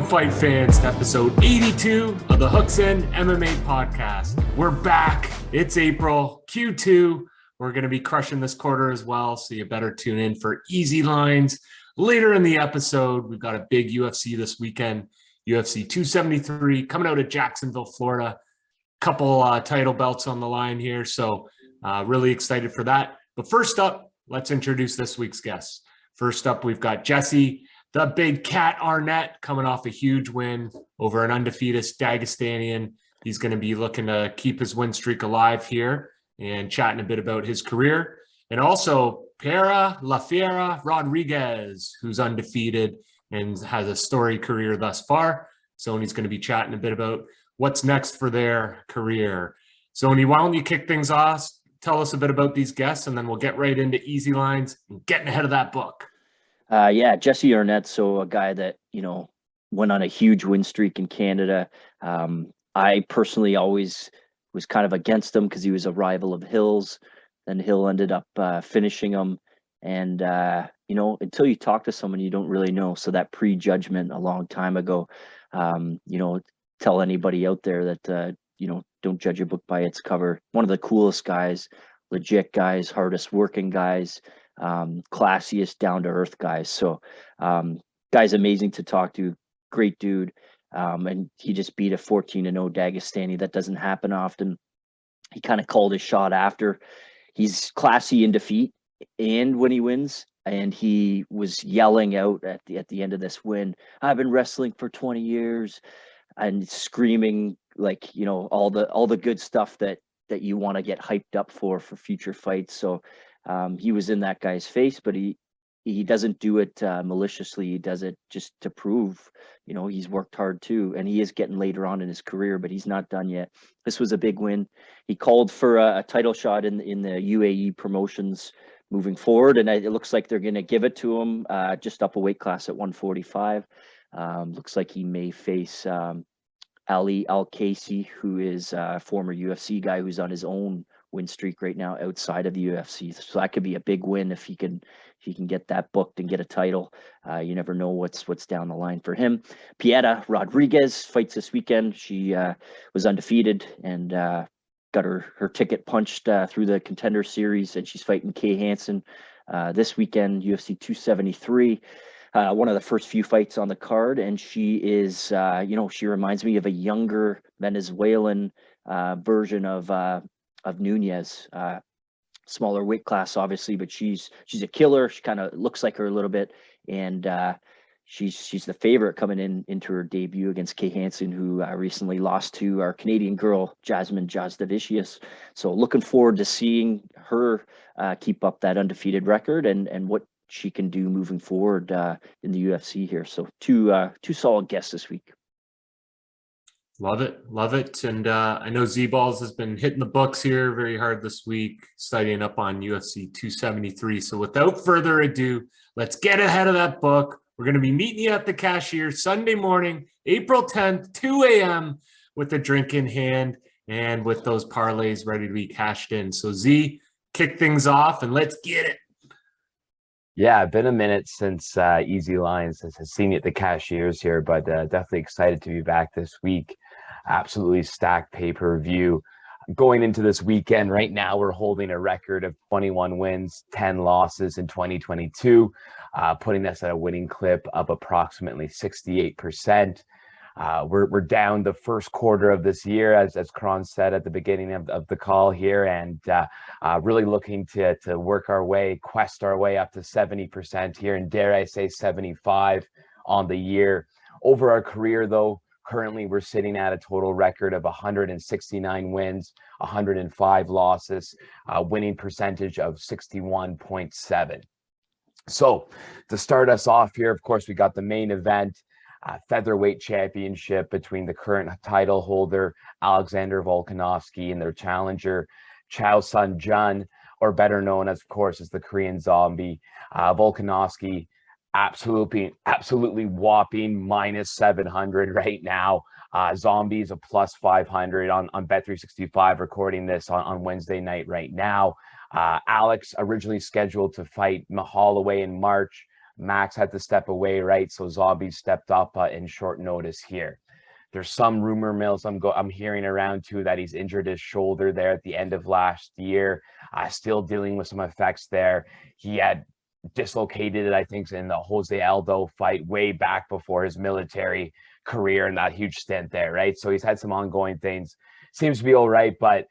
fight fans, to episode 82 of the Hooks In MMA podcast. We're back. It's April, Q2. We're going to be crushing this quarter as well, so you better tune in for easy lines. Later in the episode, we've got a big UFC this weekend, UFC 273, coming out of Jacksonville, Florida. Couple title belts on the line here, so really excited for that. But first up, let's introduce this week's guests. First up, we've got Jesse, the big cat Arnett, coming off a huge win over an undefeated Dagestanian. He's going to be looking to keep his win streak alive here and chatting a bit about his career. And also Fiera, Rodriquez, who's undefeated and has a storied career thus far. Sony's going to be chatting a bit about what's next for their career. Sony, why don't you kick things off? Tell us a bit about these guests, and then we'll get right into easy lines and getting ahead of that book. Jesse Arnett, so a guy that, went on a huge win streak in Canada. I personally always was kind of against him because he was a rival of Hill's. Then Hill ended up finishing him. And, until you talk to someone, you don't really know. So that prejudgment a long time ago, tell anybody out there that, don't judge a book by its cover. One of the coolest guys, legit guys, hardest working guys, classiest, down to earth guys. So guy's amazing to talk to, great dude. And he just beat a 14-0 Dagestani. That doesn't happen often. He kind of called his shot after. He's classy in defeat and when he wins. And he was yelling out at the end of this win, "I've been wrestling for 20 years," and screaming like, all the good stuff that you want to get hyped up for future fights. So he was in that guy's face, but he doesn't do it maliciously. He does it just to prove, he's worked hard too, and he is getting later on in his career, but he's not done yet. This was a big win. He called for a title shot in the UAE promotions moving forward, and it looks like they're going to give it to him just up a weight class at 145. Looks like he may face Ali Al-Casey, who is a former UFC guy who's on his own win streak right now outside of the UFC. So that could be a big win if he can get that booked and get a title. You never know what's down the line for him. Piera Rodriguez fights this weekend. She was undefeated and got her ticket punched through the Contender Series, and she's fighting Kay Hansen this weekend, UFC 273. One of the first few fights on the card, and she is, she reminds me of a younger Venezuelan version of Nunez. Smaller weight class, obviously, but she's a killer. She kind of looks like her a little bit, and she's the favorite coming into her debut against Kay Hansen, who recently lost to our Canadian girl Jasmine Jasdavicius. So looking forward to seeing her keep up that undefeated record and what she can do moving forward in the UFC here. So two solid guests this week. Love it. And I know Z-Balls has been hitting the books here very hard this week, studying up on UFC 273. So without further ado, let's get ahead of that book. We're going to be meeting you at the cashier Sunday morning, April 10th, 2 a.m. with a drink in hand and with those parlays ready to be cashed in. So Z, kick things off and let's get it. Yeah, been a minute since Easy Lines has seen you at the cashiers here, but definitely excited to be back this week. Absolutely stacked pay-per-view. Going into this weekend, right now we're holding a record of 21 wins, 10 losses in 2022, putting us at a winning clip of approximately 68%. We're down the first quarter of this year, as Kron said at the beginning of the call here, and really looking to work our way, quest our way up to 70% here, and dare I say 75 on the year. Over our career, though, currently we're sitting at a total record of 169 wins, 105 losses, winning percentage of 61.7. So to start us off here, of course, we got the main event. Featherweight championship between the current title holder Alexander Volkanovski and their challenger Chao Sun-Jun, or better known as, of course, as the Korean Zombie. Volkanovski absolutely whopping minus 700 right now. Zombies a plus 500 on Bet365, recording this on Wednesday night right now. Alex originally scheduled to fight Holloway in March. Max had to step away, right? So Zombie stepped up in short notice here. There's some rumor mills I'm hearing around too that he's injured his shoulder there at the end of last year. Still dealing with some effects there. He had dislocated it, I think, in the Jose Aldo fight way back before his military career and that huge stint there, right? So he's had some ongoing things. Seems to be all right, but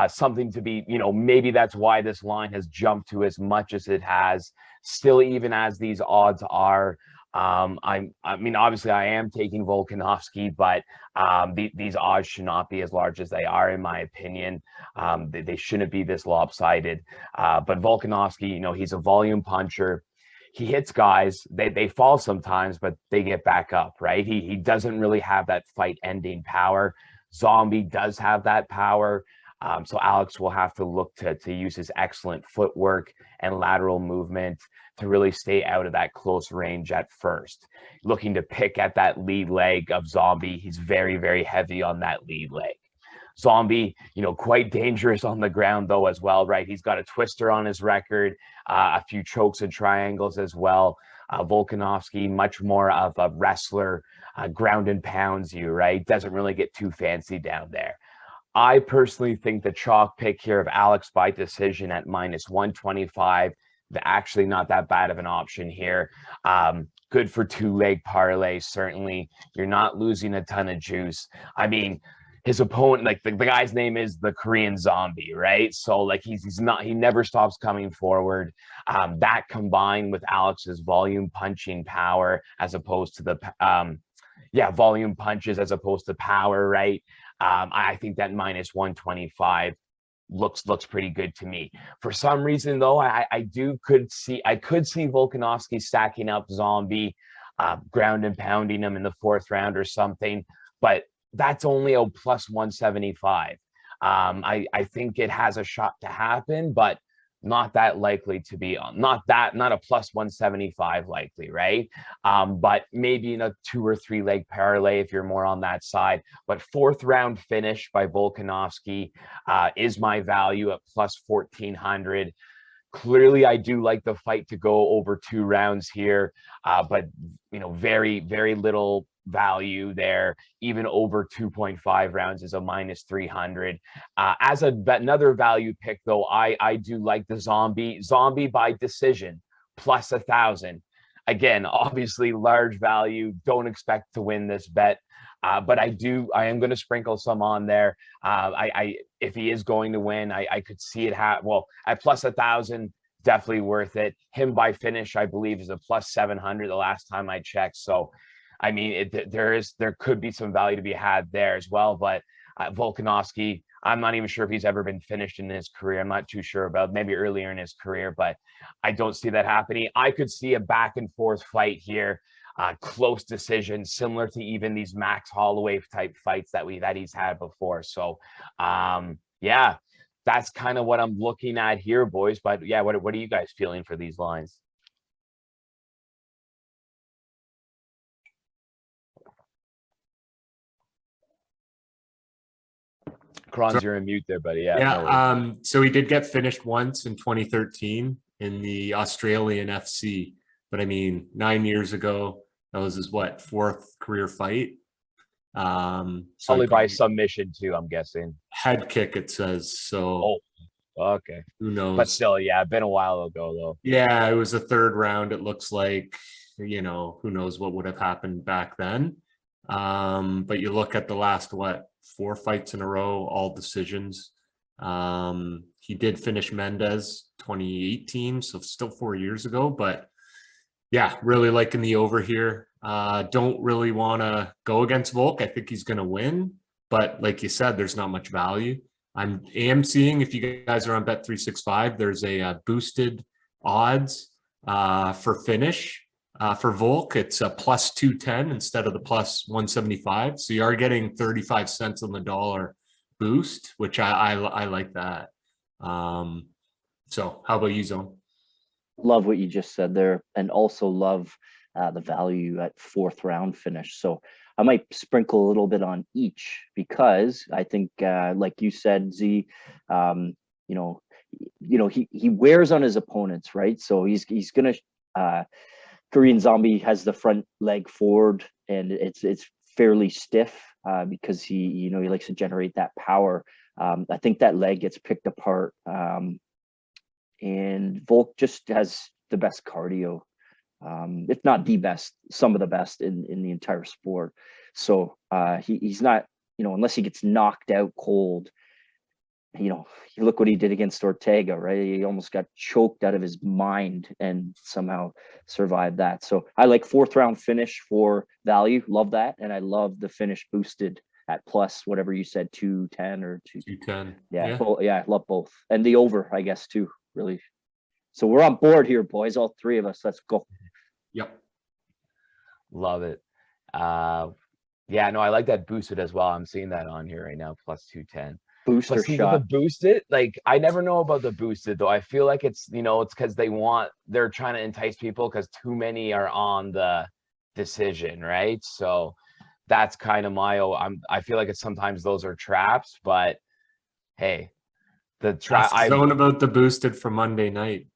something to be, maybe that's why this line has jumped to as much as it has. Still, even as these odds are, I mean, obviously I am taking Volkanovski, but these odds should not be as large as they are, in my opinion. They shouldn't be this lopsided. But Volkanovski, he's a volume puncher. He hits guys, they fall sometimes, but they get back up, right? He doesn't really have that fight-ending power. Zombie does have that power. So Alex will have to look to use his excellent footwork and lateral movement to really stay out of that close range at first. Looking to pick at that lead leg of Zombie. He's very, very heavy on that lead leg. Zombie, quite dangerous on the ground though as well, right? He's got a twister on his record, a few chokes and triangles as well. Volkanovski, much more of a wrestler, ground and pounds you, right? Doesn't really get too fancy down there. I personally think the chalk pick here of Alex by decision at -125, actually not that bad of an option here. Good for 2-leg parlay, certainly. You're not losing a ton of juice. I mean, his opponent, like the guy's name is the Korean Zombie, right? So like he never stops coming forward. That combined with Alex's volume punching power as opposed to the volume punches as opposed to power, right? I think that -125 looks pretty good to me. For some reason though, I could see Volkanovski stacking up Zombie, ground and pounding him in the 4th round or something, but that's only a +175. I think it has a shot to happen, but not that likely to be on. Not a +175 likely, right? But maybe in a 2 or 3 leg parlay if you're more on that side. But 4th round finish by Volkanovski is my value at +1400. Clearly, I do like the fight to go over 2 rounds here, but very, very little value there. Even over 2.5 rounds is a -300. As another value pick, though, I do like the Zombie by decision +1,000. Again, obviously large value. Don't expect to win this bet. But I am going to sprinkle some on there. If he is going to win, I could see it at +1,000, definitely worth it. Him by finish, I believe, is a +700 the last time I checked. So, I mean, there could be some value to be had there as well. But Volkanovski, I'm not even sure if he's ever been finished in his career. I'm not too sure about, maybe earlier in his career, but I don't see that happening. I could see a back and forth fight here. Close decision, similar to even these Max Holloway type fights that he's had before. So, yeah, that's kind of what I'm looking at here, boys. But yeah, what are you guys feeling for these lines? Kronz, you're in mute there, buddy. Yeah. So he did get finished once in 2013 in the Australian FC, but I mean, 9 years ago, that was his 4th career fight. So only by submission too, I'm guessing. Head kick, it says. So okay. Who knows? But still, yeah, been a while ago though. Yeah, it was the 3rd round. It looks like, who knows what would have happened back then. But you look at the last 4 fights in a row, all decisions. He did finish Mendez 2018, so still 4 years ago, but yeah, really liking the over here. Don't really want to go against Volk. I think he's going to win, but like you said, there's not much value. I am seeing, if you guys are on Bet365, there's a boosted odds for finish. For Volk, it's a +210 instead of the +175. So you are getting 35 cents on the dollar boost, which I like that. So how about you, Zone? Love what you just said there, and also love the value at 4th round finish. So I might sprinkle a little bit on each, because I think, like you said, Z, he wears on his opponents, right? So he's gonna Korean Zombie has the front leg forward, and it's fairly stiff because he likes to generate that power. I think that leg gets picked apart, and Volk just has the best cardio, if not the best, some of the best in the entire sport. So he's not, unless he gets knocked out cold. You look what he did against Ortega, right? He almost got choked out of his mind and somehow survived that. So I like 4th round finish for value. Love that. And I love the finish boosted at plus whatever you said, 210 or 210. Yeah. I love both. And the over, I guess, too, really. So we're on board here, boys. All 3 of us. Let's go. Yep. Love it. Yeah, no, I like that boosted as well. I'm seeing that on here right now, plus 210. Booster shot. The boosted, like, I never know about the boosted though. I feel like it's it's because they're trying to entice people because too many are on the decision, right? So that's kind of I feel like it's sometimes those are traps, but hey, the trap. I known about the boosted for Monday night.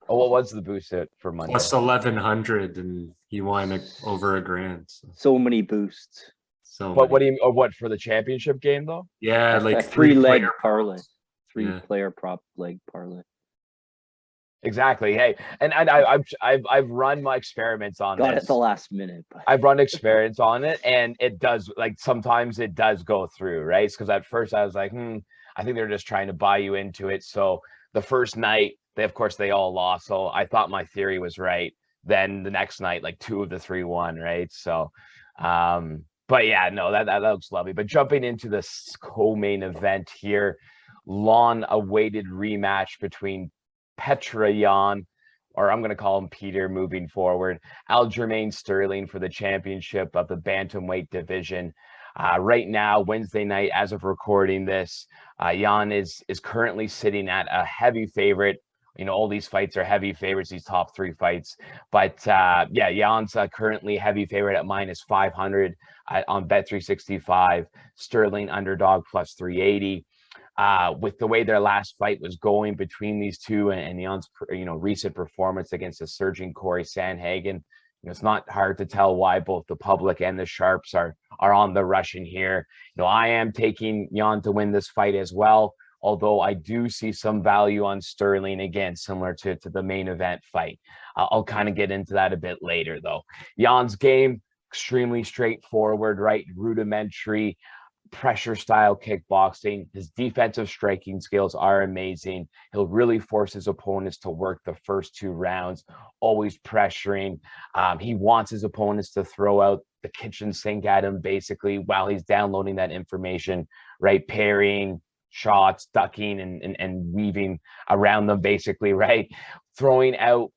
Oh, what was the boosted for Monday? Plus 1,100, and he won over $1,000. So many boosts. But what do you? Or what for the championship game though? Yeah, like a 3-leg parlay, Yeah. player prop leg parlay. Exactly. Hey, and I've run my experiments on Got this. it at the last minute. But I've run experiments on it, and it does, like, sometimes it does go through, right? Because at first I was like, I think they're just trying to buy you into it. So the first night, of course they all lost. So I thought my theory was right. Then the next night, like 2 of the 3 won, right? So, but yeah, no, that looks lovely. But jumping into this co-main event here, long-awaited rematch between Petra Yan, or I'm going to call him Peter moving forward, Aljamain Sterling for the championship of the bantamweight division. Right now, Wednesday night, as of recording this, Yan is currently sitting at a heavy favorite. All these fights are heavy favorites, these top 3 fights. But yeah, Jan's currently heavy favorite at minus 500 on Bet365. Sterling underdog plus 380. With the way their last fight was going between these two and Jan's recent performance against the surging Corey Sandhagen, it's not hard to tell why both the public and the sharps are on the Russian here. I am taking Jan to win this fight as well, although I do see some value on Sterling, again, similar to the main event fight. I'll kind of get into that a bit later, though. Jan's game, extremely straightforward, right? Rudimentary, pressure style kickboxing. His defensive striking skills are amazing. He'll really force his opponents to work the first 2 rounds, always pressuring. He wants his opponents to throw out the kitchen sink at him, basically, while he's downloading that information, right? Parrying shots, ducking and weaving around them, basically, right? Throwing out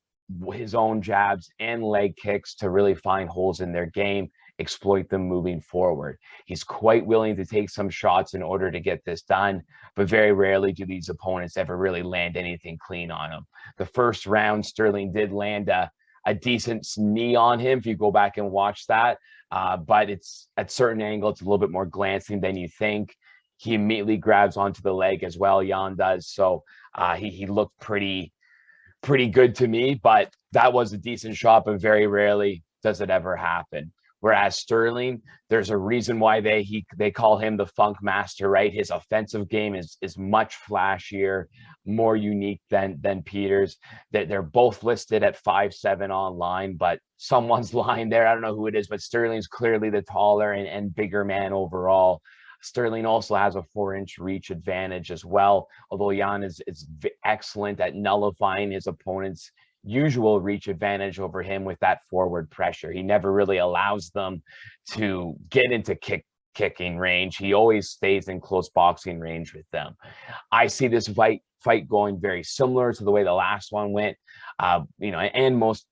his own jabs and leg kicks to really find holes in their game, exploit them moving forward. He's quite willing to take some shots in order to get this done, but very rarely do these opponents ever really land anything clean on him. The first round, Sterling did land a decent knee on him, if you go back and watch that, but it's at certain angle, it's a little bit more glancing than you think. He immediately grabs onto the leg as well, Jan does. So he looked pretty good to me, but that was a decent shot, but very rarely does it ever happen. Whereas Sterling, there's a reason why they call him the funk master, right? His offensive game is much flashier, more unique than Peter's. They're both listed at 5'7" online, but someone's lying there. I don't know who it is, but Sterling's clearly the taller and bigger man overall. Sterling also has a 4-inch reach advantage as well, although Jan is excellent at nullifying his opponent's usual reach advantage over him with that forward pressure. He never really allows them to get into kicking range. He always stays in close boxing range with them. I see this fight going very similar to the way the last one went, and most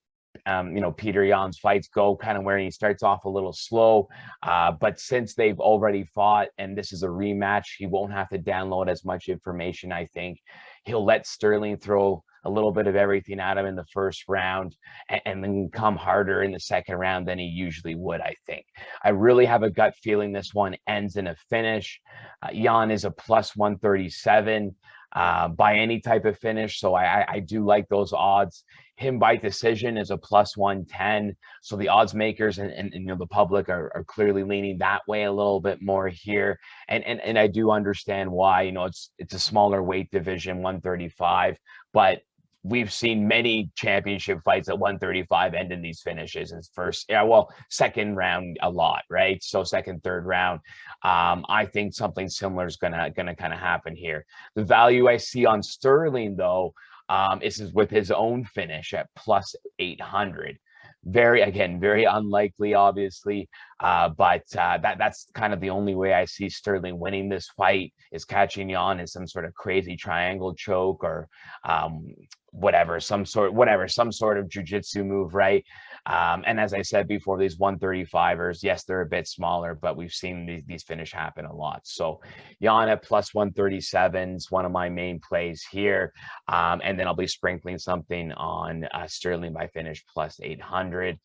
Peter Jan's fights go kind of where he starts off a little slow, but since they've already fought and this is a rematch, he won't have to download as much information. I think he'll let Sterling throw a little bit of everything at him in the first round and then come harder in the second round than he usually would, I think. I really have a gut feeling this one ends in a finish. Jan is a plus 137. by any type of finish. So I do like those odds. Him by decision is a plus 110. So the odds makers and you know, the public are clearly leaning that way a little bit more here. And I do understand why. You know, it's a smaller weight division, 135, but we've seen many championship fights at 135 end in these finishes in second round a lot, right? So second, third round. I think something similar is gonna kind of happen here. The value I see on Sterling though, is with his own finish at plus 800. Very unlikely, obviously, but that's kind of the only way I see Sterling winning this fight, is catching Jan in some sort of crazy triangle choke or some sort of jiu-jitsu move, right? And as I said before, these 135ers, yes, they're a bit smaller, but we've seen these finish happen a lot. So Jan at plus 137 is one of my main plays here. And then I'll be sprinkling something on Sterling by finish plus 800.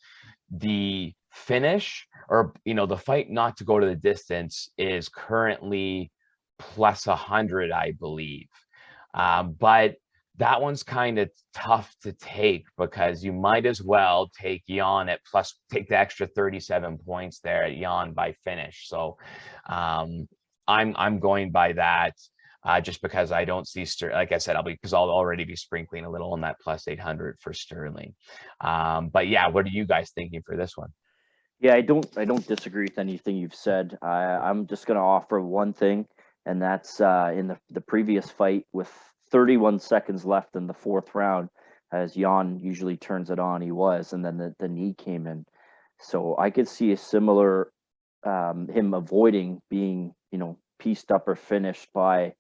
The finish, or you know, the fight not to go to the distance, is currently plus 100, I believe. But that one's kind of tough to take, because you might as well take Jan at take the extra 37 points there at Jan by finish. So I'm going by that, just because I don't see like I said, I'll already be sprinkling a little on that plus 800 for Sterling. But yeah, what are you guys thinking for this one? Yeah, I don't disagree with anything you've said. I'm just going to offer one thing, and that's in the previous fight with 31 seconds left in the fourth round, as Jan usually turns it on, and then the knee came in. So I could see a similar, him avoiding being, you know, pieced up or finished by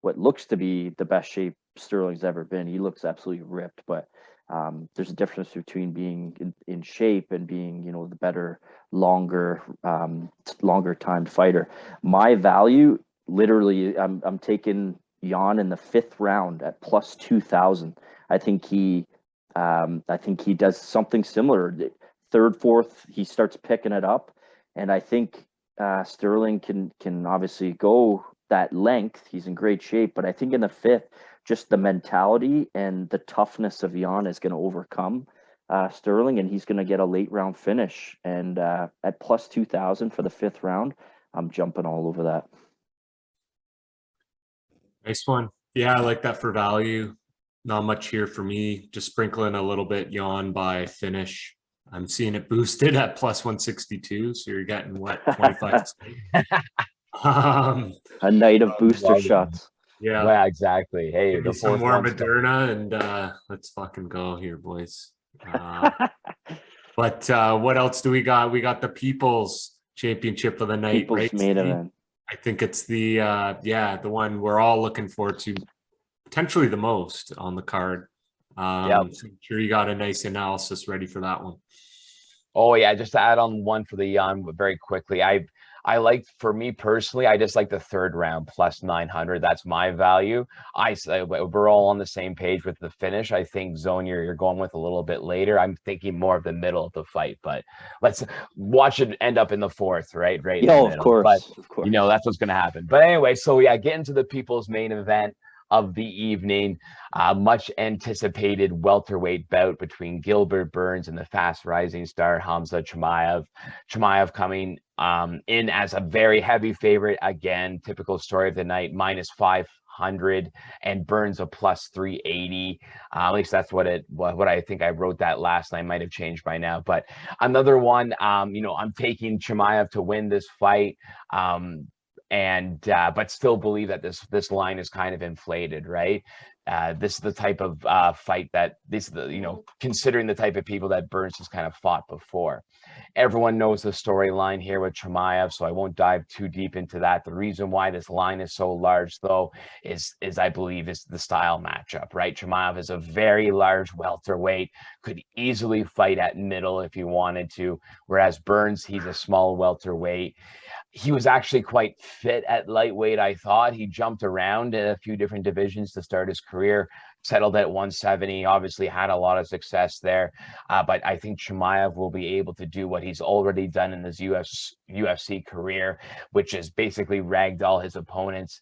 what looks to be the best shape Sterling's ever been. He looks absolutely ripped, but there's a difference between being in shape and being, you know, the better, longer timed fighter. My value, literally, I'm taking Jan in the fifth round at plus 2,000. I think he does something similar. Third, fourth, he starts picking it up, and I think Sterling can obviously go that length. He's in great shape, but I think in the fifth, just the mentality and the toughness of Jan is going to overcome Sterling, and he's going to get a late round finish. And at plus 2,000 for the fifth round, I'm jumping all over that. Nice one. Yeah, I like that for value. Not much here for me. Just sprinkling a little bit Jan by finish. I'm seeing it boosted at plus 162. So you're getting what, 25? A night of booster shots. Yeah, exactly. Hey, give me some more Moderna and let's fucking go here, boys. But what else do we got? We got the People's Championship of the night, People's right? main event. I think it's the the one we're all looking forward to, potentially the most on the card. So I'm sure you got a nice analysis ready for that one. Oh yeah, just to add on one for the Jan very quickly. I like, for me personally, I just like the third round plus 900. That's my value. We're all on the same page with the finish. I think Zone you're going with a little bit later. I'm thinking more of the middle of the fight, but let's watch it end up in the fourth, right? Right. Yeah, of course. But, of course. You know, that's what's going to happen. But anyway, so yeah, get into the People's main event of the evening. Much anticipated welterweight bout between Gilbert Burns and the fast rising star Hamza Chimaev. Chimaev coming in as a very heavy favorite. Again, typical story of the night, minus 500, and Burns a plus 380. At least that's what I think I wrote that last night. Might have changed by now, but another one. You know, I'm taking Chimaev to win this fight. But still believe that this line is kind of inflated, right? This is the type of fight that considering the type of people that Burns has kind of fought before. Everyone knows the storyline here with Chimaev, so I won't dive too deep into that. The reason why this line is so large, though, is I believe is the style matchup, right? Chimaev is a very large welterweight, could easily fight at middle if he wanted to, whereas Burns, he's a small welterweight. He was actually quite fit at lightweight, I thought. He jumped around in a few different divisions to start his career, settled at 170, obviously had a lot of success there. But I think Chimaev will be able to do what he's already done in his UFC career, which is basically ragdoll his opponents.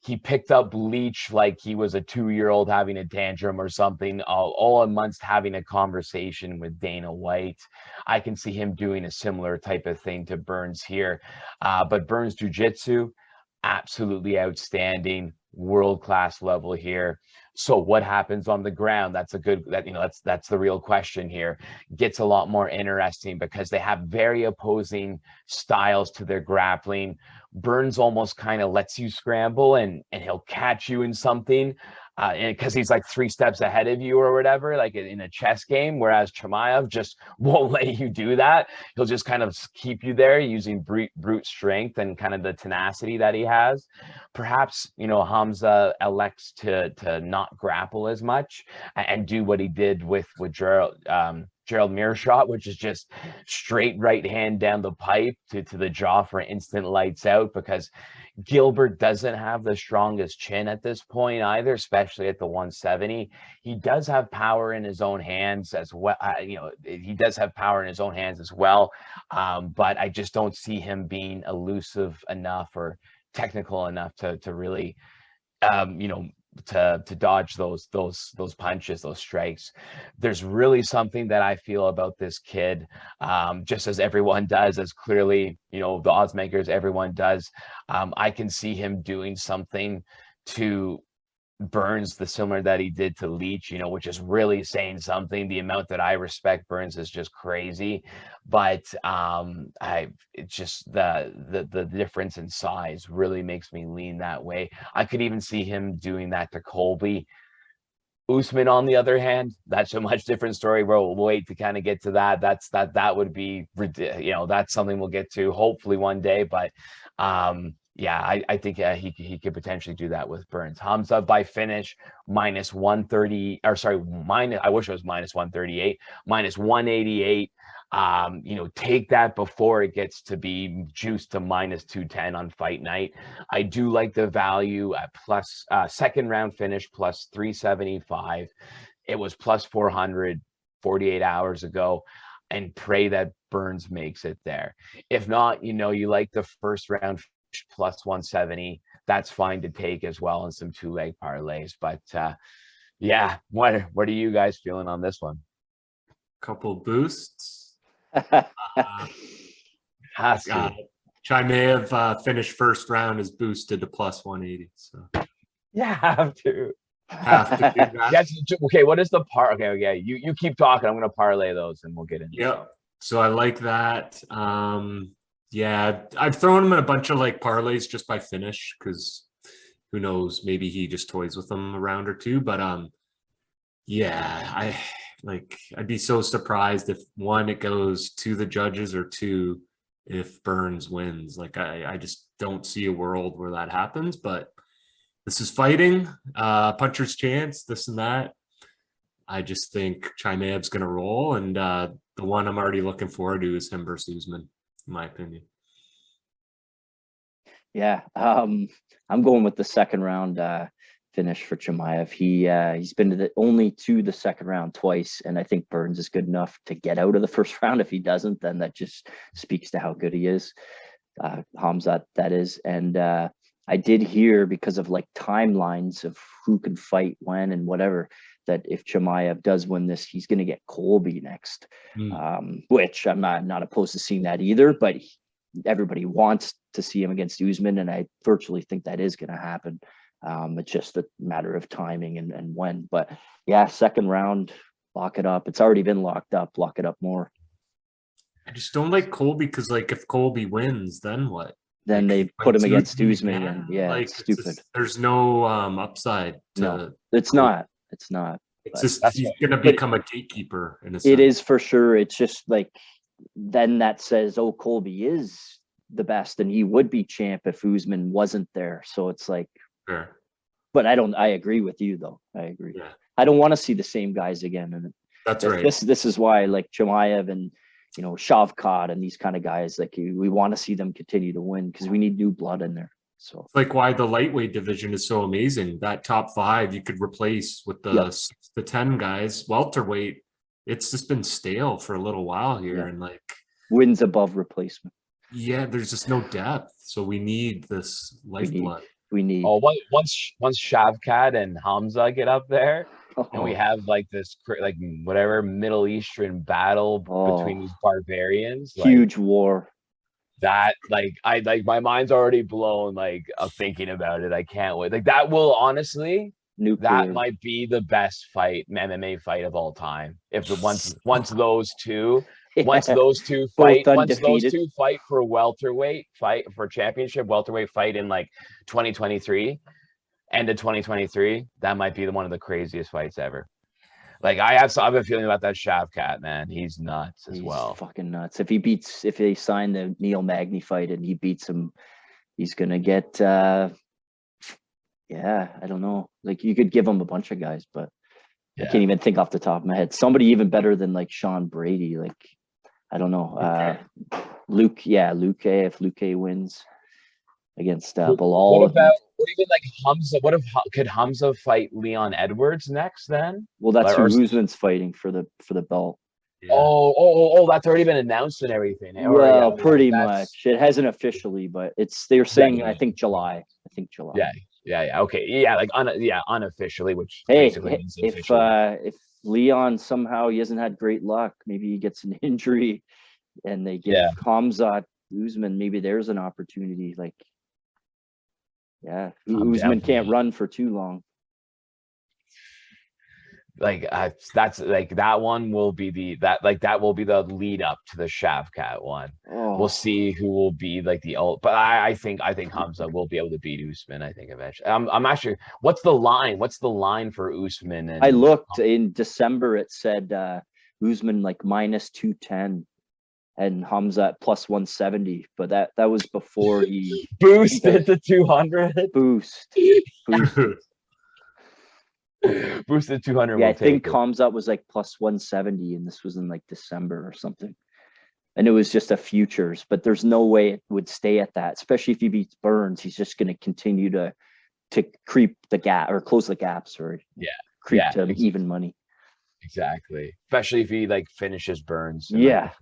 He picked up Leach like he was a 2-year-old having a tantrum or something, all amongst having a conversation with Dana White. I can see him doing a similar type of thing to Burns here. But Burns jiu-jitsu, absolutely outstanding, world-class level here. So what happens on the ground? That's the real question here. Gets a lot more interesting because they have very opposing styles to their grappling. Burns almost kind of lets you scramble and he'll catch you in something because he's like 3 steps ahead of you or whatever, like in a chess game, whereas Chimaev just won't let you do that. He'll just kind of keep you there using brute strength and kind of the tenacity that he has. Perhaps, Hamza elects to not grapple as much and do what he did with Gerald Mearshot, which is just straight right hand down the pipe to the jaw for instant lights out, because Gilbert doesn't have the strongest chin at this point either, especially at the 170. He does have power in his own hands as well. He does have power in his own hands as well. But I just don't see him being elusive enough or technical enough to really, to dodge those punches, those strikes. There's really something that I feel about this kid, just as everyone does, as clearly, the odds makers, everyone does. I can see him doing something to Burns the similar that he did to Leach, which is really saying something. The amount that I respect Burns is just crazy, but it's just the difference in size really makes me lean that way. I could even see him doing that to Colby. Usman, on the other hand, that's a much different story. We'll wait to kind of get to that. That would be, that's something we'll get to hopefully one day, but yeah, I think he could potentially do that with Burns. Hamza by finish, -130, or sorry, I wish it was -138, -188. Take that before it gets to be juiced to -210 on fight night. I do like the value at plus second round finish plus 375. It was plus 400 48 hours ago, and pray that Burns makes it there. If not, you like the first round plus 170, that's fine to take as well in some 2-leg parlays. But yeah, what are you guys feeling on this one? Couple boosts. Chimaev finished first round is boosted to plus 180. So yeah, have to do that. Yes. Okay, what is the par? Okay, you keep talking. I'm gonna parlay those and we'll get into it. So I like that. Yeah, I've thrown him in a bunch of like parlays just by finish, because who knows, maybe he just toys with them a round or two. But yeah, I'd be so surprised if 1, it goes to the judges, or 2, if Burns wins. Like I just don't see a world where that happens. But this is fighting, puncher's chance, this and that. I just think Chimaev's gonna roll, and the one I'm already looking forward to is him versus Usman, in my opinion. Yeah, I'm going with the second round finish for Chimaev. He's been only to the second round twice, and I think Burns is good enough to get out of the first round. If he doesn't, then that just speaks to how good he is. Hamzat, that is. And I did hear, because of like timelines of who can fight when and whatever, that if Chimaev does win this, he's going to get Colby next, which I'm not opposed to seeing that either, but everybody wants to see him against Usman, and I virtually think that is going to happen. It's just a matter of timing and when. But yeah, second round, lock it up. It's already been locked up. Lock it up more. I just don't like Colby, because like if Colby wins, then what? Then they put him against Usman, and yeah, like, it's stupid. There's no upside to no, it's not. It's not. It's just he's going to become a gatekeeper in a sense. It is for sure. It's just like, then that says, oh, Colby is the best, and he would be champ if Usman wasn't there. So it's like, fair. But I agree with you though. I agree. Yeah. I don't want to see the same guys again. And that's right. This is why, like Chimaev and Shavkat and these kind of guys, like we want to see them continue to win, because we need new blood in there. So it's like why the lightweight division is so amazing. That top 5 you could replace with the 6 to 10 guys. Welterweight, it's just been stale for a little while here, and like wins above replacement. Yeah, there's just no depth. So we need this lifeblood. we need. Oh, once Shavkat and Hamza get up there, and we have like this like whatever Middle Eastern battle between these barbarians, huge war. That my mind's already blown of thinking about it. I can't wait. Like that will honestly, Nuclear. that might be the best MMA fight of all time. If once those two fight for welterweight fight for championship welterweight fight in like 2023, end of 2023, that might be one of the craziest fights ever. Like I have a feeling about that Shavkat, man. He's nuts as well. Fucking nuts. If they sign the Neil Magny fight and he beats him, he's gonna get I don't know. Like you could give him a bunch of guys, but I can't even think off the top of my head. Somebody even better than like Sean Brady. Like I don't know. Luke, if Luke wins against Bilal. What even like Hamza? Could Hamza fight Leon Edwards next then? Well, that's who Usman's fighting for the belt. Yeah. Oh, that's already been announced and everything. Well, pretty much. It hasn't officially, but they're saying I think July. Yeah. Okay. Yeah, like unofficially, which basically means if Leon somehow he hasn't had great luck, maybe he gets an injury and they give Khamzat Usman, maybe there's an opportunity. Like Usman can't run for too long. Like that's like that one will be that will be the lead up to the Shavkat one. We'll see who will be like but I think Hamza will be able to beat Usman. I think eventually. I'm actually. What's the line? What's the line for Usman? I looked in December. It said Usman like -210 and Hamza at +170, but that was before he boosted to 200. Boosted 200. Yeah, I think Hamza was like +170, and this was in like December or something. And it was just a futures, but there's no way it would stay at that, especially if he beats Burns. He's just going to continue to creep the gap or close the gaps or to even money. Exactly. Especially if he like finishes Burns. Or like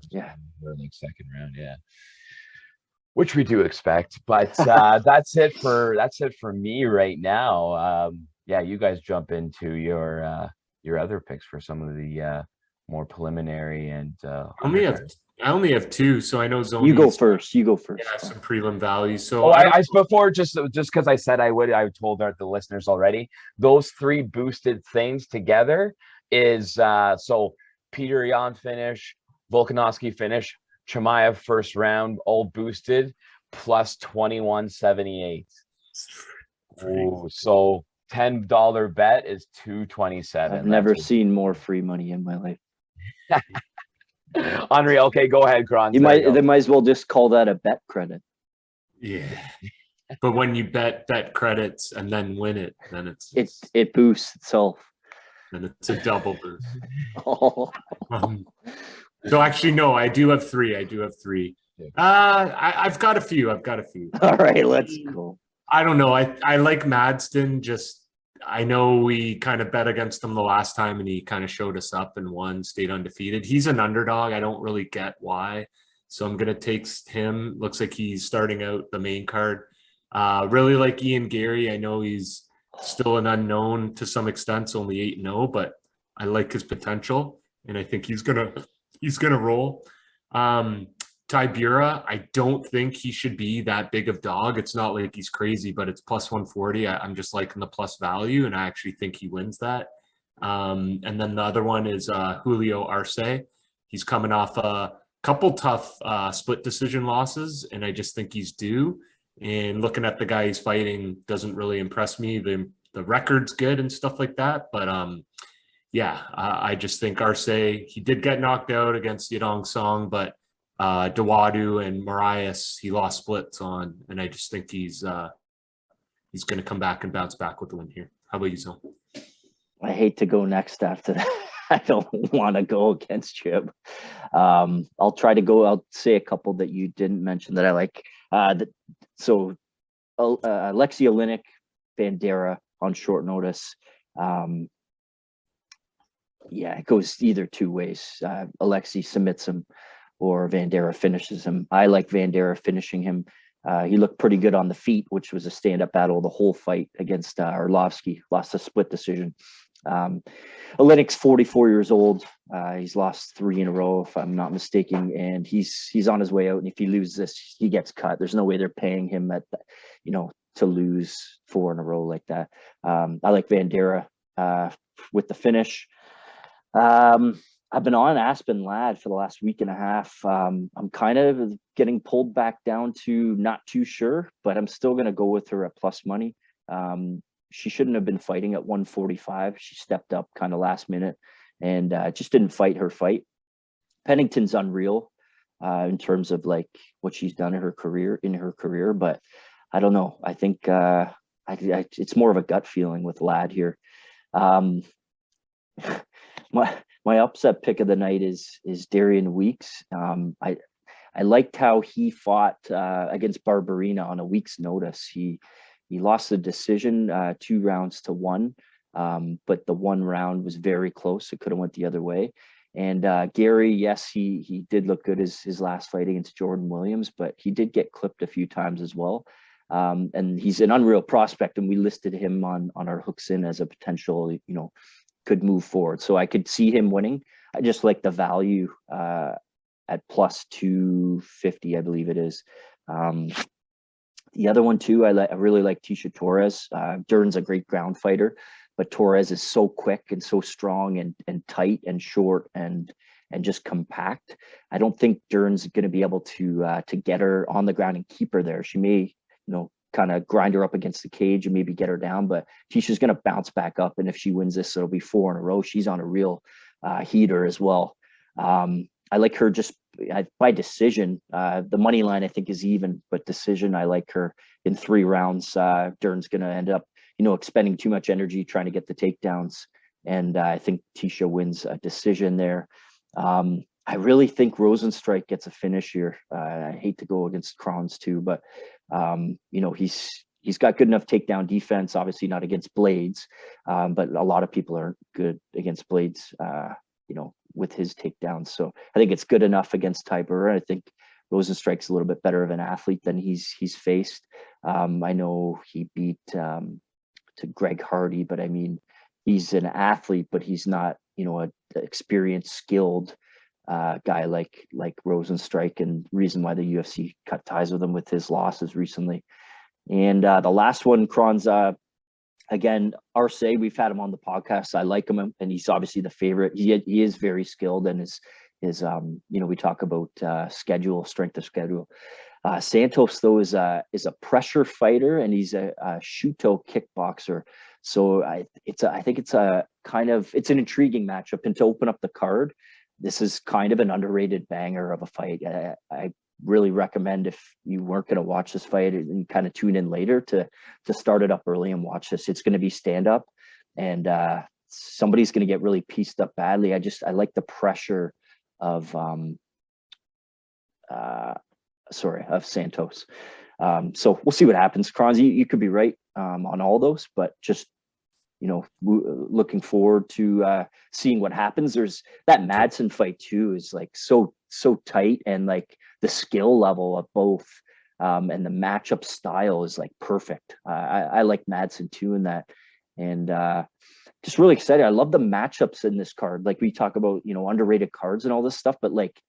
second round. Yeah. Which we do expect, but that's it for me right now. You guys jump into your other picks for some of the more preliminary and I only have two, so I know Zoni. You go first. Yeah, some prelim values. So I before just because I said I would, I told the listeners already. Those three boosted things together is so Peter Yan finish, Volkanovski finish, Chimaev first round, all boosted plus 2178. So $10 bet is $227. I've never seen more free money in my life. Unreal. Okay, go ahead, Kron. They might as well just call that a bet credit. Yeah. But when you bet credits and then win it, then it boosts itself. And it's a double boost. So actually, no, I do have three. I've got a few. All right, let's go. I don't know. I like Madston. I know we kind of bet against him the last time and he kind of showed us up and won, stayed undefeated. He's an underdog. I don't really get why. So I'm going to take him. Looks like he's starting out the main card. Really like Ian Gary. I know he's still an unknown to some extent, only 8-0, but I like his potential and I think he's going to roll. Tibura, I don't think he should be that big of dog. It's not like he's crazy, but it's plus 140. I'm just liking the plus value, and I actually think he wins that. And then the other one is Julio Arce. He's coming off a couple tough split decision losses, and I just think he's due. And looking at the guy he's fighting doesn't really impress me. The record's good and stuff like that, but I just think Arce, he did get knocked out against Yadong Song, but Dawadu and Marias, he lost splits on, and I just think he's going to come back and bounce back with the win here. How about you, Zone? I hate to go next after that. I don't want to go against Chib. I'll try to go. I'll say a couple that you didn't mention that I like. So Alexei Oleinik, Bandera on short notice. It goes either two ways. Alexei submits him or Bandera finishes him. I like Bandera finishing him. He looked pretty good on the feet, which was a stand-up battle the whole fight against Arlovsky. Lost a split decision. Oleinik's 44 years old. He's lost 3 in a row, if I'm not mistaken, and he's on his way out. And if he loses this, he gets cut. There's no way they're paying him to lose 4 in a row like that. I like Vandera with the finish. I've been on Aspen Ladd for the last week and a half. I'm kind of getting pulled back down to not too sure, but I'm still going to go with her at plus money. She shouldn't have been fighting at 145. She stepped up kind of last minute and just didn't fight her fight. Pennington's unreal in terms of like what she's done in her career, but I don't know. I think it's more of a gut feeling with Ladd here. My upset pick of the night is Darian Weeks. I liked how he fought against Barberina on a week's notice. He lost the decision 2 rounds to 1, but the 1 round was very close. It could have went the other way. And Gary, yes, he did look good his last fight against Jordan Williams, but he did get clipped a few times as well. And he's an unreal prospect, and we listed him on our hooks in as a potential, could move forward. So I could see him winning. I just like the value at plus 250, I believe it is. The other one too, I really like Tisha Torres. Dern's a great ground fighter, but Torres is so quick and so strong and tight and short and just compact. I don't think Dern's going to be able to get her on the ground and keep her there. She may, kind of grind her up against the cage and maybe get her down, but Tisha's going to bounce back up. And if she wins this, it'll be 4 in a row. She's on a real heater as well. I like her just by decision. The money line I think is even, but decision, I like her in 3 rounds. Dern's going to end up, expending too much energy trying to get the takedowns. And I think Tisha wins a decision there. I really think Rosenstrike gets a finish here. I hate to go against Kronz too, but he's got good enough takedown defense, obviously not against Blades, but a lot of people aren't good against Blades, with his takedowns. So I think it's good enough against Ty Burr. I think Rosenstrike's a little bit better of an athlete than he's faced. I know he beat to Greg Hardy, but I mean, he's an athlete, but he's not, an experienced, skilled guy like Rosenstrike, and reason why the UFC cut ties with him with his losses recently. And the last one, Kronz, again, Arce, we've had him on the podcast. I like him, and he's obviously the favorite. He is very skilled, and his we talk about strength of schedule. Santos though is a pressure fighter, and he's a Shuto kickboxer. So I think it's an intriguing matchup, and to open up the card, this is kind of an underrated banger of a fight. I really recommend, if you weren't going to watch this fight and kind of tune in later, to start it up early and watch this. It's going to be stand up, and somebody's going to get really pieced up badly. I like the pressure of Santos. So we'll see what happens. Kronz, you could be right on all those, but just looking forward to seeing what happens. There's that Madsen fight too, is like so tight, and like the skill level of both and the matchup style is like perfect. I like Madsen too in that, and just really excited. I love the matchups in this card. Like we talk about, underrated cards and all this stuff, but like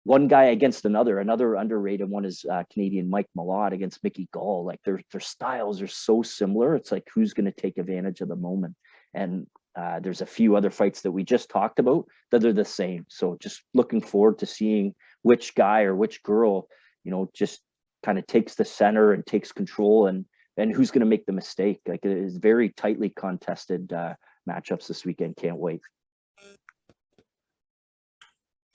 one guy against another underrated one is Canadian Mike Malott against Mickey Gall. Like their styles are so similar. It's like, who's going to take advantage of the moment? And there's a few other fights that we just talked about that are the same. So just looking forward to seeing which guy or which girl, just kind of takes the center and takes control, and who's going to make the mistake. Like it is very tightly contested matchups this weekend. Can't wait.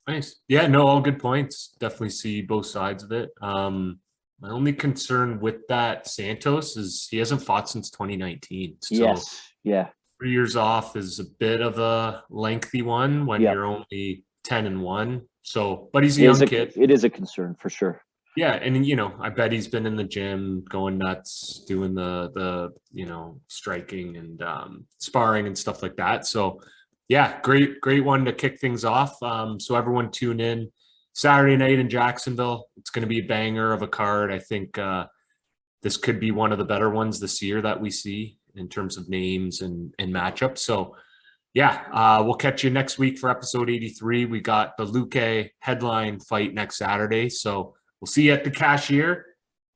Nice. Yeah, no, all good points. Definitely see both sides of it. My only concern with that Santos is he hasn't fought since 2019. So yes. Yeah. 3 years off is a bit of a lengthy one when you're only 10-1. So, but he's a young kid. It is a concern for sure. Yeah, and I bet he's been in the gym going nuts, doing the striking and sparring and stuff like that. So yeah, great one to kick things off. So everyone tune in Saturday night in Jacksonville. It's going to be a banger of a card. I think this could be one of the better ones this year that we see in terms of names and matchups. So yeah, we'll catch you next week for episode 83. We got the Luque headline fight next Saturday. So we'll see you at the cashier.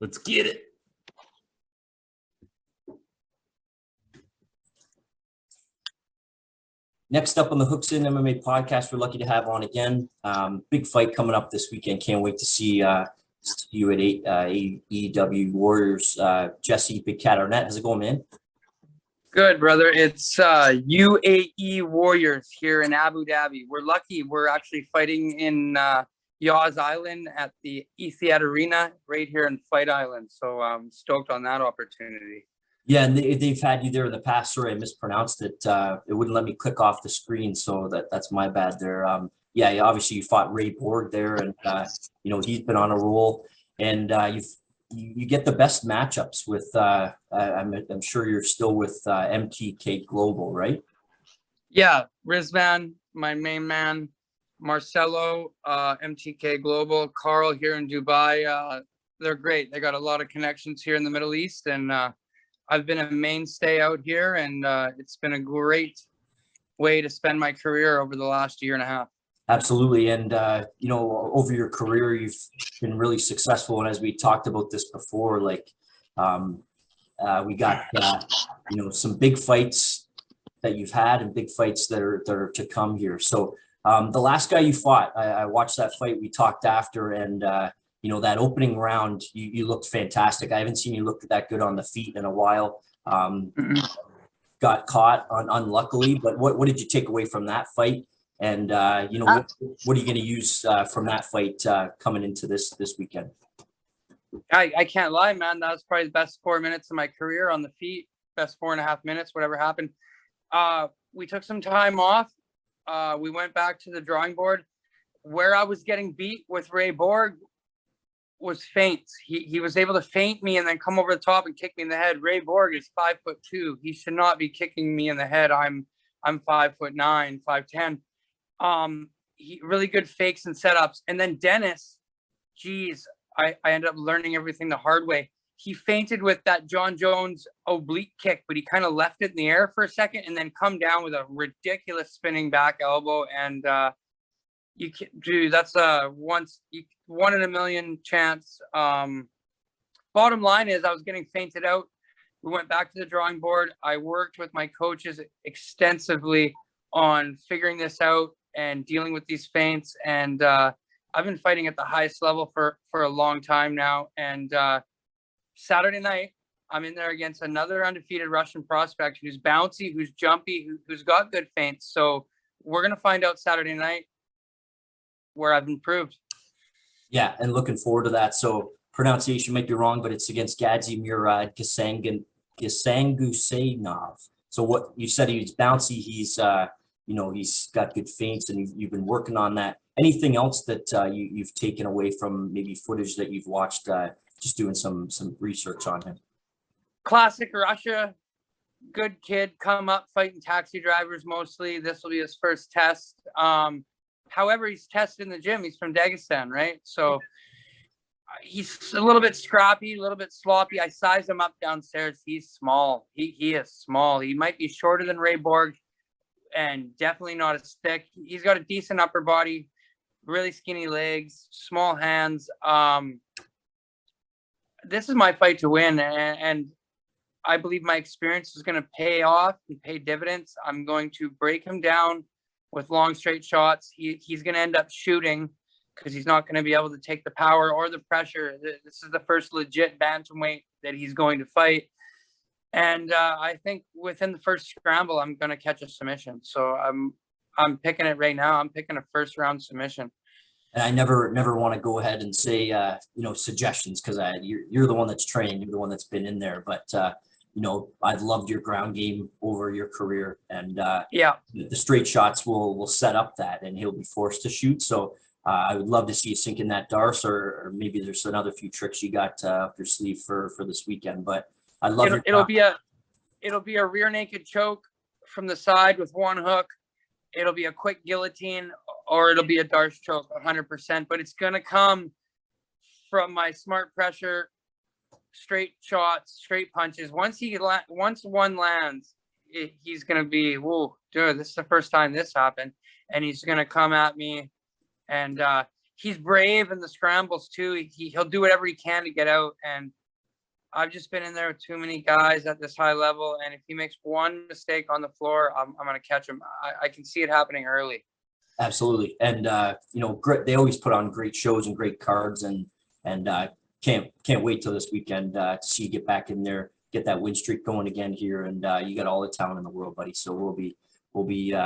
Let's get it. Next up on the Hooks In MMA podcast, we're lucky to have on again. Big fight coming up this weekend. Can't wait to see you at AEW Warriors. Jesse, Big Cat Arnett, how's it going, man? Good, brother. It's UAE Warriors here in Abu Dhabi. We're lucky. We're actually fighting in Yaz Island at the Etihad Arena right here in Fight Island. So I'm stoked on that opportunity. Yeah, and they've had you there in the past. Sorry, I mispronounced it. It wouldn't let me click off the screen, so that's my bad there. Yeah, obviously you fought Ray Borg there, and he's been on a roll, and you get the best matchups with. I'm sure you're still with MTK Global, right? Yeah, Rizvan, my main man, Marcelo, MTK Global, Carl here in Dubai. They're great. They got a lot of connections here in the Middle East, and I've been a mainstay out here, and it's been a great way to spend my career over the last year and a half. Absolutely. And, over your career, you've been really successful. And as we talked about this before, we got, some big fights that you've had and big fights that are to come here. So the last guy you fought, I watched that fight. We talked after, and, that opening round, you looked fantastic. I haven't seen you look that good on the feet in a while. Got caught unluckily, but what did you take away from that fight? And, what are you going to use from that fight coming into this weekend? I can't lie, man. That was probably the best 4 minutes of my career on the feet. Best 4.5 minutes, whatever happened. We took some time off. We went back to the drawing board. Where I was getting beat with Ray Borg was feints. He was able to feint me and then come over the top and kick me in the head. Ray Borg is 5'2". He should not be kicking me in the head. I'm 5'9", 5'10". He really good fakes and setups. And then Dennis, geez, I ended up learning everything the hard way. He feinted with that John Jones oblique kick, but he kind of left it in the air for a second and then come down with a ridiculous spinning back elbow. And that's a one in a million chance. Bottom line is I was getting feinted out. We went back to the drawing board. I worked with my coaches extensively on figuring this out and dealing with these feints. And I've been fighting at the highest level for a long time now. And Saturday night, I'm in there against another undefeated Russian prospect who's bouncy, who's jumpy, who's got good feints. So we're going to find out Saturday night where I've improved. Yeah, and looking forward to that. So pronunciation might be wrong, but it's against Gadzi Murad Gasangusainov. So what you said, he's bouncy. He's he's got good feints, and you've been working on that. Anything else that you've taken away from maybe footage that you've watched, just doing some research on him? Classic Russia, good kid, come up fighting taxi drivers mostly. This will be his first test. However, he's tested in the gym. He's from Dagestan, right? So he's a little bit scrappy, a little bit sloppy. I sized him up downstairs. He's small. He is small. He might be shorter than Ray Borg and definitely not as thick. He's got a decent upper body, really skinny legs, small hands. This is my fight to win, and I believe my experience is going to pay off and pay dividends. I'm going to break him down with long straight shots. He's going to end up shooting because he's not going to be able to take the power or the pressure. This is the first legit bantamweight that he's going to fight. And I think within the first scramble, I'm going to catch a submission. So I'm picking it right now. I'm picking a first round submission. And I never want to go ahead and say, suggestions, because you're the one that's trained, you're the one that's been in there. But, I've loved your ground game over your career. And the straight shots will set up that, and he'll be forced to shoot. So I would love to see you sink in that darce, or maybe there's another few tricks you got up your sleeve for this weekend. But I love it'll be a rear naked choke from the side with one hook. It'll be a quick guillotine or it'll be a Darce choke 100%, but it's going to come from my smart pressure, straight shots, straight punches. Once one lands, he's going to be, whoa, dude, this is the first time this happened. And he's going to come at me, and he's brave in the scrambles too. He'll do whatever he can to get out. And I've just been in there with too many guys at this high level. And if he makes one mistake on the floor, I'm going to catch him. I can see it happening early. Absolutely. And, they always put on great shows and great cards, and can't wait till this weekend to see you get back in there, get that win streak going again here. And you got all the talent in the world, buddy. So we'll be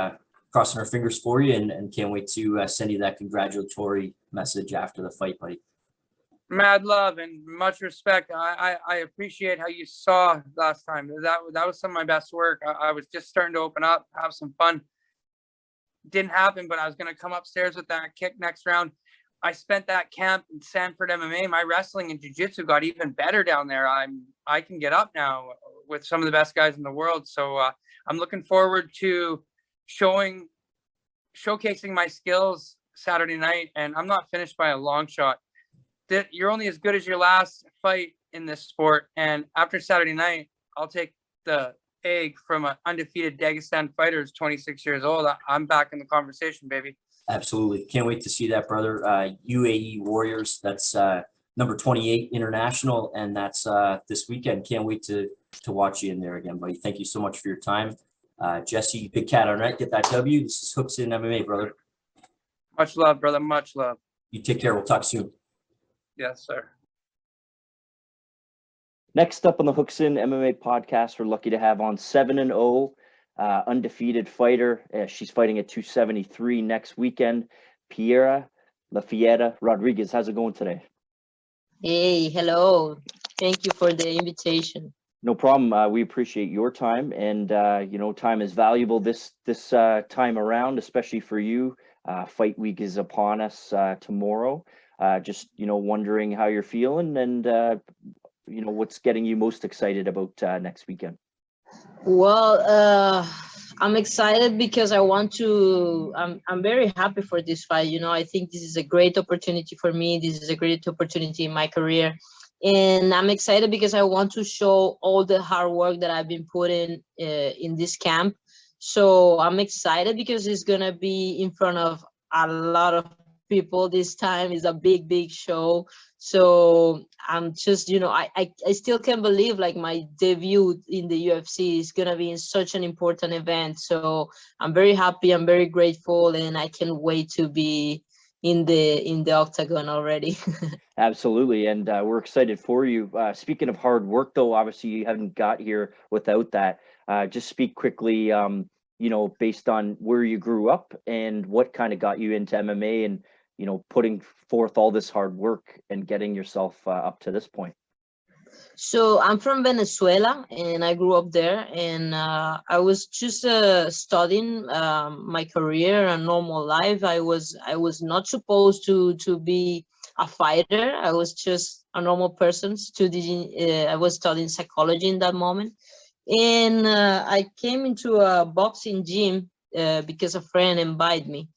crossing our fingers for you, and can't wait to send you that congratulatory message after the fight, buddy. Mad love and much respect. I appreciate how you saw last time. That was some of my best work. I was just starting to open up, have some fun. Didn't happen, but I was going to come upstairs with that kick next round. I spent that camp in Sanford MMA. My wrestling and jiu-jitsu got even better down there. I can get up now with some of the best guys in the world. So I'm looking forward to showcasing my skills Saturday night. And I'm not finished by a long shot. You're only as good as your last fight in this sport. And after Saturday night, I'll take the egg from an undefeated Dagestan fighter who's 26 years old. I'm back in the conversation, baby. Absolutely. Can't wait to see that, brother. UAE Warriors, that's number 28 international, and that's this weekend. Can't wait to watch you in there again, buddy. Thank you so much for your time. Jesse, Big Cat Arnett, get that W. This is Hooks in MMA, brother. Much love, brother. Much love. You take care. We'll talk soon. Yes, sir. Next up on the Hooks in MMA podcast, we're lucky to have on 7-0, undefeated fighter. She's fighting at 273 next weekend. Fiera, Rodriquez. How's it going today? Hey, hello. Thank you for the invitation. No problem. We appreciate your time, and time is valuable this time around, especially for you. Fight week is upon us tomorrow. Just wondering how you're feeling, and what's getting you most excited about next weekend. Well, I'm excited because I'm very happy for this fight. I think this is a great opportunity for me. This is a great opportunity in my career. And I'm excited because I want to show all the hard work that I've been putting in this camp. So I'm excited because it's going to be in front of a lot of people. This time is a big show. So I'm just, I still can't believe like my debut in the UFC is going to be in such an important event. So I'm very happy. I'm very grateful, and I can't wait to be in the octagon already. Absolutely. And we're excited for you. Speaking of hard work, though, obviously you haven't got here without that. Just speak quickly, based on where you grew up and what kind of got you into MMA and, putting forth all this hard work and getting yourself up to this point. So I'm from Venezuela, and I grew up there, and I was just studying my career and normal life. I was not supposed to be a fighter. I was just a normal person studying. I was studying psychology in that moment, and I came into a boxing gym because a friend invited me.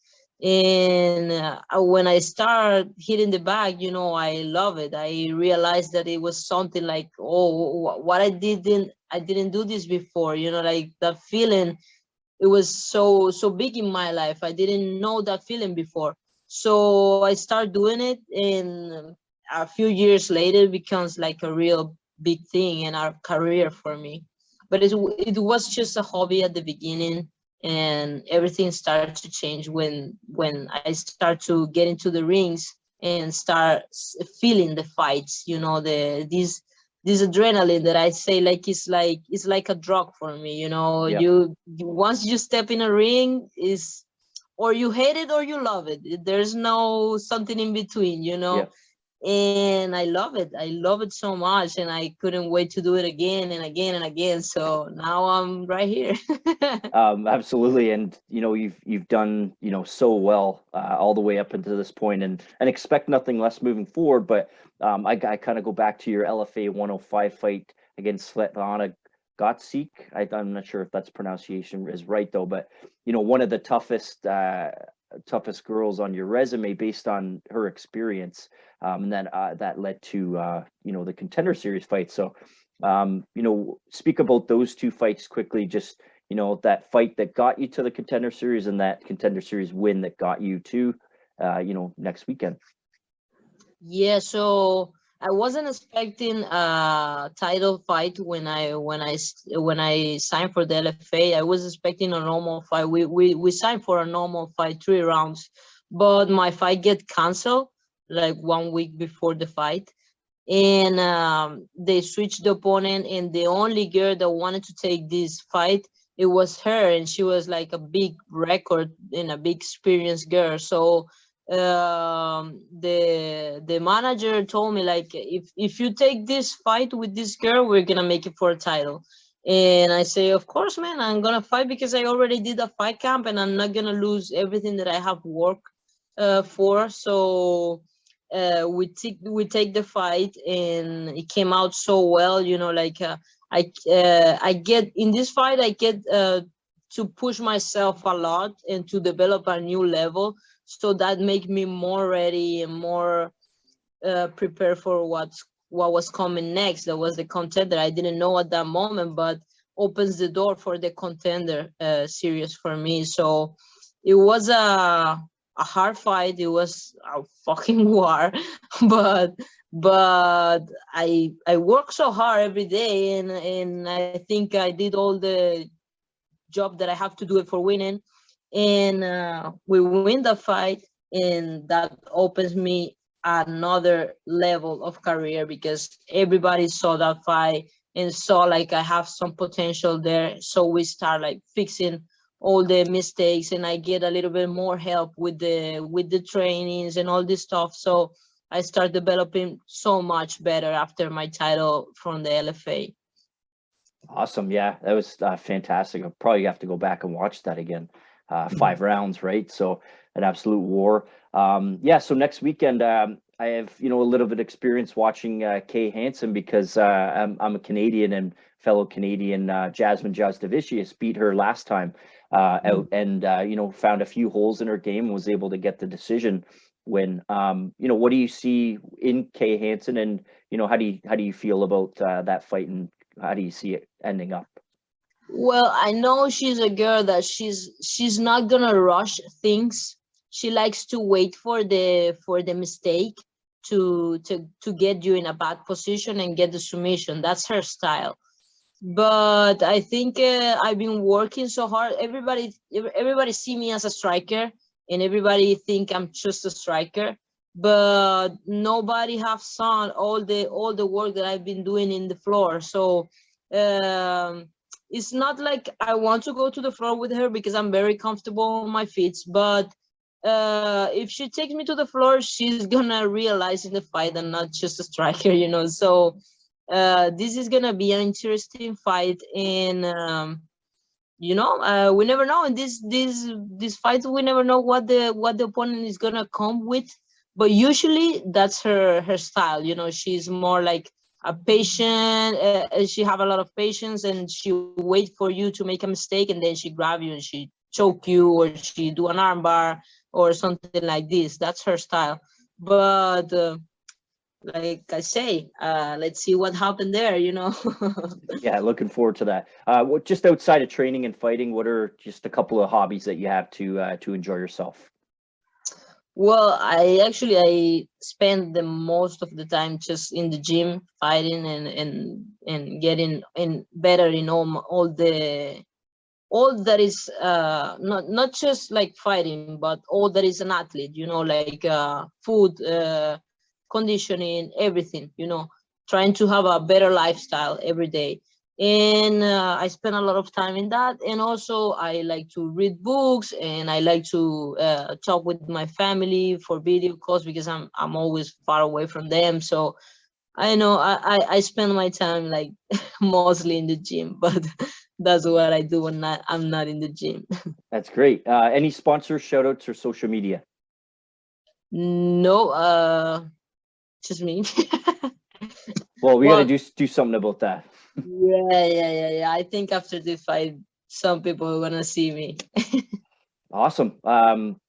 And when I started hitting the bag, I love it. I realized that it was something like, what I didn't do this before, like that feeling. It was so big in my life. I didn't know that feeling before. So I started doing it, and a few years later it becomes like a real big thing in our career for me. But it was just a hobby at the beginning. And everything started to change when I start to get into the rings and start feeling the fights. This adrenaline that I say it's like a drug for me. Yeah. You once you step in a ring, is or you hate it or you love it. There's no something in between. Yeah. And I love it. I love it so much, and I couldn't wait to do it again and again and again. So now I'm right here. Absolutely. And you've done so well all the way up into this point, and expect nothing less moving forward. But I kind of go back to your LFA 105 fight against Svetlana Gotsik. I'm not sure if that's pronunciation is right though, but one of the toughest toughest girls on your resume based on her experience, and then that led to the Contender Series fight. So speak about those two fights quickly. Just that fight that got you to the Contender Series and that Contender Series win that got you to next weekend. Yeah, so I wasn't expecting a title fight when I signed for the LFA. I was expecting a normal fight. We signed for a normal fight, 3 rounds, but my fight get canceled like 1 week before the fight, and they switched the opponent. And the only girl that wanted to take this fight, it was her, and she was like a big record and a big experienced girl. So the manager told me, like, if you take this fight with this girl, we're gonna make it for a title. And I say, of course, man, I'm gonna fight, because I already did a fight camp and I'm not gonna lose everything that I have worked for. So we take the fight, and it came out so well. I get in this fight, I get to push myself a lot and to develop a new level. So that make me more ready and more prepared for what was coming next. That was the Contender. I didn't know at that moment, but opens the door for the Contender series for me. So it was a hard fight. It was a fucking war, but I work so hard every day, and I think I did all the job that I have to do it for winning. And we win the fight, and that opens me another level of career, because everybody saw that fight and saw like I have some potential there. So we start like fixing all the mistakes, and I get a little bit more help with the trainings and all this stuff. So I start developing so much better after my title from the LFA. Awesome. Yeah, that was fantastic. I'll probably have to go back and watch that again. 5 rounds, right? So an absolute war. So next weekend, I have, a little bit of experience watching Kay Hansen, because I'm a Canadian, and fellow Canadian Jasmine Jasdavicius beat her last time out, and, found a few holes in her game and was able to get the decision win. What do you see in Kay Hansen, and, how do you feel about that fight, and how do you see it ending up? Well, I know she's a girl that she's not gonna rush things. She likes to wait for the mistake to get you in a bad position and get the submission. That's her style. But I think I've been working so hard. Everybody see me as a striker, and everybody think I'm just a striker. But nobody have seen all the work that I've been doing in the floor. So it's not like I want to go to the floor with her, because I'm very comfortable on my feet. But if she takes me to the floor, she's gonna realize in the fight I'm not just a striker, So this is gonna be an interesting fight, and we never know. In this fight, we never know what the opponent is gonna come with. But usually that's her style. She's more like a patient. She have a lot of patience, and she wait for you to make a mistake, and then she grab you and she choke you, or she do an armbar or something like this. That's her style. But like I say, let's see what happened there. Yeah, looking forward to that. Just outside of training and fighting, what are just a couple of hobbies that you have to enjoy yourself? Well, I spend the most of the time just in the gym, fighting and getting better in all that is not just like fighting, but all that is an athlete, like food, conditioning, everything, trying to have a better lifestyle every day. And I spend a lot of time in that. And also I like to read books, and I like to talk with my family for video calls, because I'm always far away from them. So I know I spend my time like mostly in the gym, but that's what I do when I'm not in the gym. That's great. Any sponsors, shout outs, or social media? No, just me. Well, we got to do something about that. Yeah. I think after this fight, some people are gonna see me. Awesome.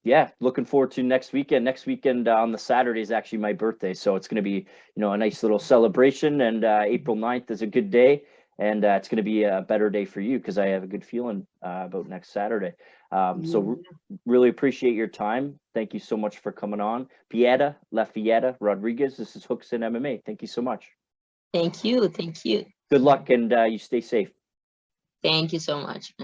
Yeah, looking forward to next weekend. Next weekend on the Saturday is actually my birthday. So it's going to be, a nice little celebration. And April 9th is a good day. And it's going to be a better day for you because I have a good feeling about next Saturday. So really appreciate your time. Thank you so much for coming on. Piera, Rodriquez, this is Hooks in MMA. Thank you so much. Thank you. Thank you. Good luck and you stay safe. Thank you so much.